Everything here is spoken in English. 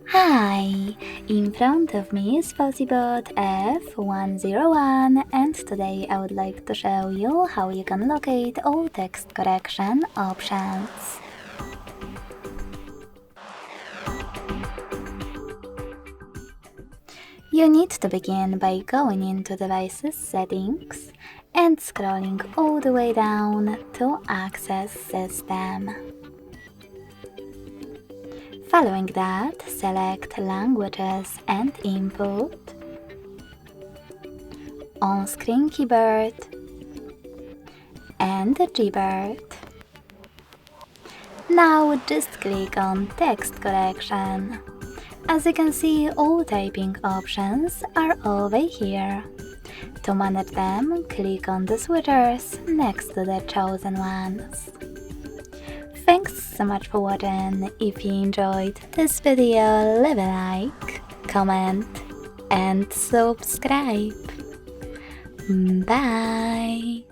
Hi! In front of me is FOSSIBOT F101 and today I would like to show you how you can locate all text correction options. You need to begin by going into Devices Settings and scrolling all the way down to Access System. Following that, select Languages and Input, On-Screen Keyboard, and Gboard. Now just click on Text Correction. As you can see, all typing options are over here. To manage them, click on the switchers next to the chosen ones. Thanks so much for watching. If you enjoyed this video, leave a like, comment and subscribe. Bye!